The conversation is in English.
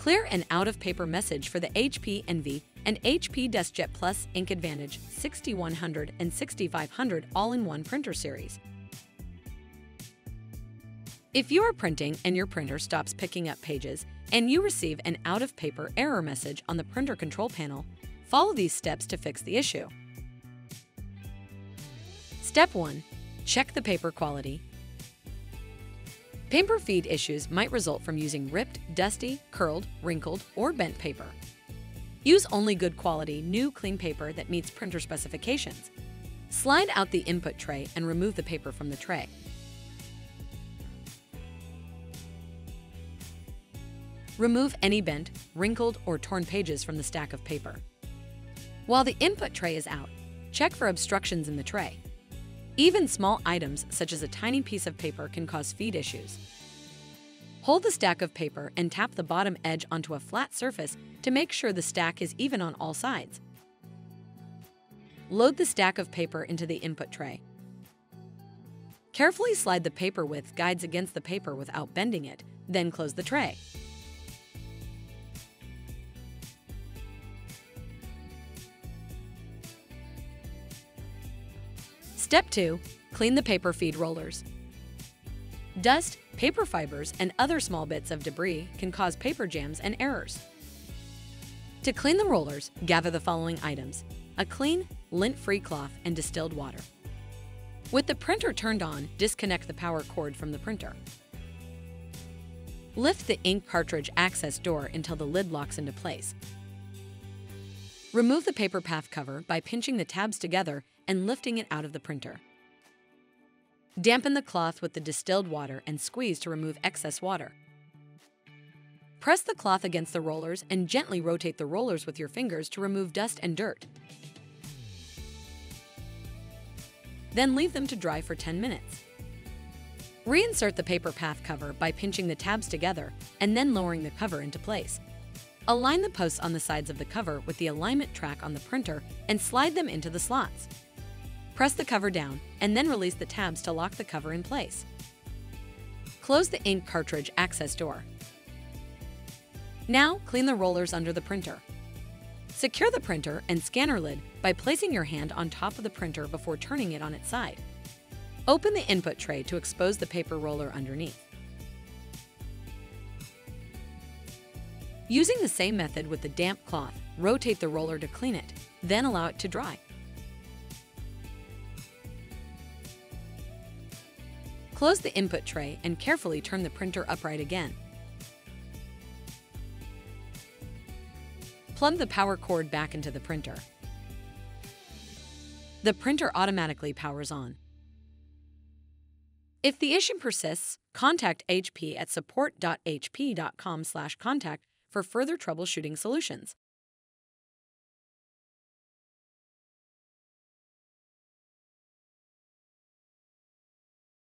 Clear and out-of-paper message for the HP Envy and HP DeskJet Plus Ink Advantage 6100 and 6500 all-in-one printer series. If you are printing and your printer stops picking up pages and you receive an out-of-paper error message on the printer control panel, follow these steps to fix the issue. Step 1. Check the paper quality. Paper feed issues might result from using ripped, dusty, curled, wrinkled, or bent paper. Use only good quality, new, clean paper that meets printer specifications. Slide out the input tray and remove the paper from the tray. Remove any bent, wrinkled, or torn pages from the stack of paper. While the input tray is out, check for obstructions in the tray. Even small items such as a tiny piece of paper can cause feed issues. Hold the stack of paper and tap the bottom edge onto a flat surface to make sure the stack is even on all sides. Load the stack of paper into the input tray. Carefully slide the paper width guides against the paper without bending it, then close the tray. Step 2. Clean the paper feed rollers. Dust, paper fibers, and other small bits of debris can cause paper jams and errors. To clean the rollers, gather the following items: a clean, lint-free cloth and distilled water. With the printer turned on, disconnect the power cord from the printer. Lift the ink cartridge access door until the lid locks into place. Remove the paper path cover by pinching the tabs together and lifting it out of the printer. Dampen the cloth with the distilled water and squeeze to remove excess water. Press the cloth against the rollers and gently rotate the rollers with your fingers to remove dust and dirt. Then leave them to dry for 10 minutes. Reinsert the paper path cover by pinching the tabs together and then lowering the cover into place. Align the posts on the sides of the cover with the alignment track on the printer and slide them into the slots. Press the cover down and then release the tabs to lock the cover in place. Close the ink cartridge access door. Now clean the rollers under the printer. Secure the printer and scanner lid by placing your hand on top of the printer before turning it on its side. Open the input tray to expose the paper roller underneath. Using the same method with the damp cloth, rotate the roller to clean it, then allow it to dry. Close the input tray and carefully turn the printer upright again. Plug the power cord back into the printer. The printer automatically powers on. If the issue persists, contact HP at support.hp.com/contact for further troubleshooting solutions.